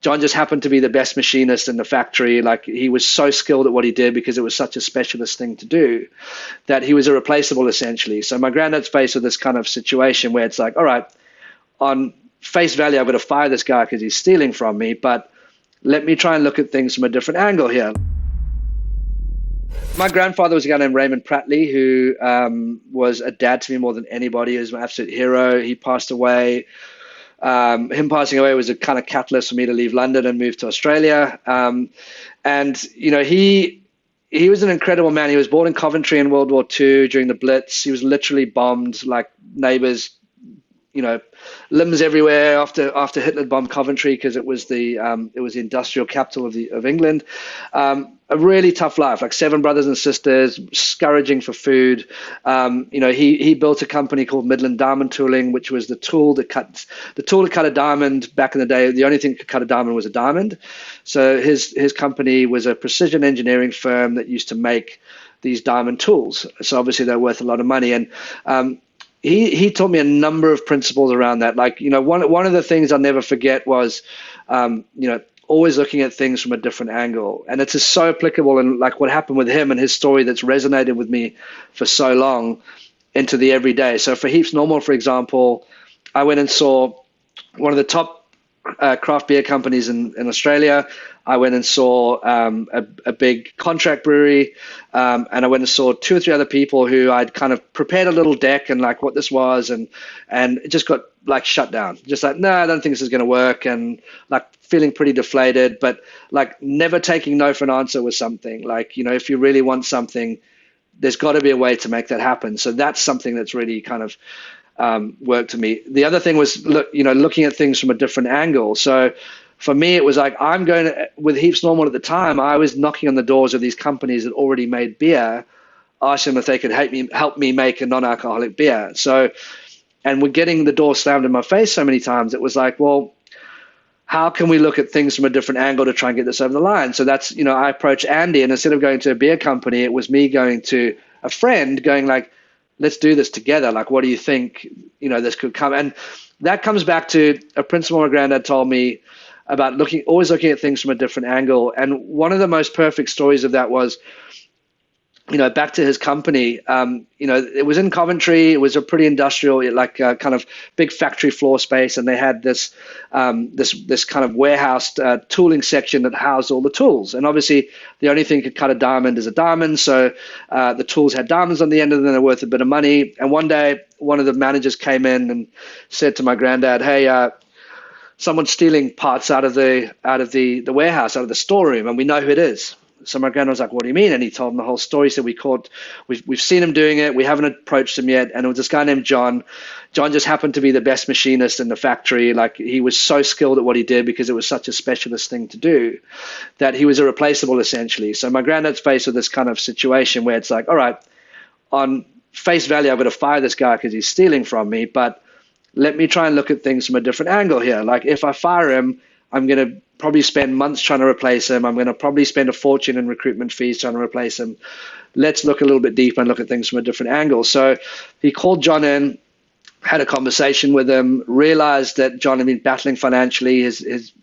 John just happened to be the best machinist in the factory. Like he was so skilled at what he did because it was such a specialist thing to do that he was irreplaceable essentially. So my granddad's faced with this kind of situation where it's like, all right, on face value, I've got to fire this guy because he's stealing from me, but let me try and look at things from a different angle here. My grandfather was a guy named Raymond Prattley, who was a dad to me more than anybody. He was my absolute hero. He passed away. Him passing away was a kind of catalyst for me to leave London and move to Australia. And you know, he was an incredible man. He was born in Coventry in World War II during the Blitz. He was literally bombed, like neighbors, you know, limbs everywhere after Hitler bombed Coventry because it was the industrial capital of England. A really tough life, like 7 brothers and sisters, scrounging for food. You know, he built a company called Midland Diamond Tooling, which was the tool to cut a diamond back in the day. The only thing that could cut a diamond was a diamond. So his company was a precision engineering firm that used to make these diamond tools. So obviously they're worth a lot of money. And he taught me a number of principles around that. Like, you know, one of the things I'll never forget was, you know, always looking at things from a different angle. And it's just so applicable, and like what happened with him and his story that's resonated with me for so long into the everyday. So for Heaps Normal, for example, I went and saw one of the top craft beer companies in Australia. I went and saw a big contract brewery, and I went and saw 2 or 3 other people who I'd kind of prepared a little deck and like what this was, and it just got like shut down. Just like, no, I don't think this is going to work, and like feeling pretty deflated, but like never taking no for an answer was something. Like, you know, if you really want something, there's got to be a way to make that happen. So that's something that's really kind of worked to me. The other thing was, looking at things from a different angle. So for me, it was like, with Heaps Normal at the time, I was knocking on the doors of these companies that already made beer, asking them if they could help me make a non-alcoholic beer. So, and we're getting the door slammed in my face so many times. It was like, well, how can we look at things from a different angle to try and get this over the line? So that's, you know, I approached Andy, and instead of going to a beer company, it was me going to a friend going like, let's do this together. Like, what do you think, you know, this could come? And that comes back to a principle my granddad told me about always looking at things from a different angle. And one of the most perfect stories of that was, you know, back to his company, you know, it was in Coventry. It was a pretty industrial, like kind of big factory floor space. And they had this kind of warehouse tooling section that housed all the tools. And obviously the only thing that could cut a diamond is a diamond. So the tools had diamonds on the end of them. They're worth a bit of money. And one day, one of the managers came in and said to my granddad, hey, someone's stealing parts out of the warehouse, out of the storeroom, and we know who it is. So my granddad was like, what do you mean? And he told him the whole story. He said, we've seen him doing it. We haven't approached him yet. And it was this guy named John. John just happened to be the best machinist in the factory. Like he was so skilled at what he did because it was such a specialist thing to do that he was irreplaceable essentially. So my granddad's faced with this kind of situation where it's like, all right, on face value, I've got to fire this guy because he's stealing from me, but let me try and look at things from a different angle here. Like if I fire him, I'm going to probably spend months trying to replace him. I'm going to probably spend a fortune in recruitment fees trying to replace him. Let's look a little bit deeper and look at things from a different angle. So he called John in, had a conversation with him, realized that John had been battling financially. His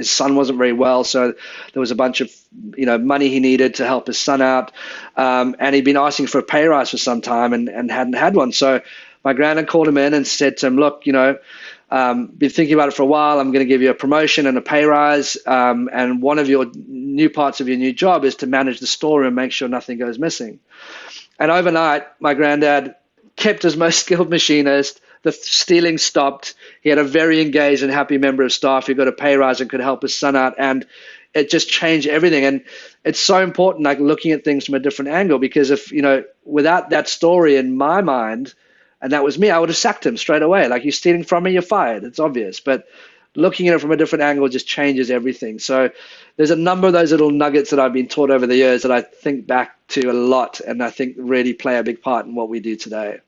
son wasn't very well, so there was a bunch of, you know, money he needed to help his son out. And he'd been asking for a pay rise for some time and hadn't had one. So my granddad called him in and said to him, look, you know, been thinking about it for a while. I'm going to give you a promotion and a pay rise. And one of your new parts of your new job is to manage the storeroom and make sure nothing goes missing. And overnight, my granddad kept his most skilled machinist. The stealing stopped. He had a very engaged and happy member of staff who got a pay rise and could help his son out. And it just changed everything. And it's so important, like looking at things from a different angle, because if, you know, without that story in my mind, and that was me, I would have sacked him straight away. Like, you're stealing from me, you're fired. It's obvious. But looking at it from a different angle just changes everything. So there's a number of those little nuggets that I've been taught over the years that I think back to a lot, and I think really play a big part in what we do today.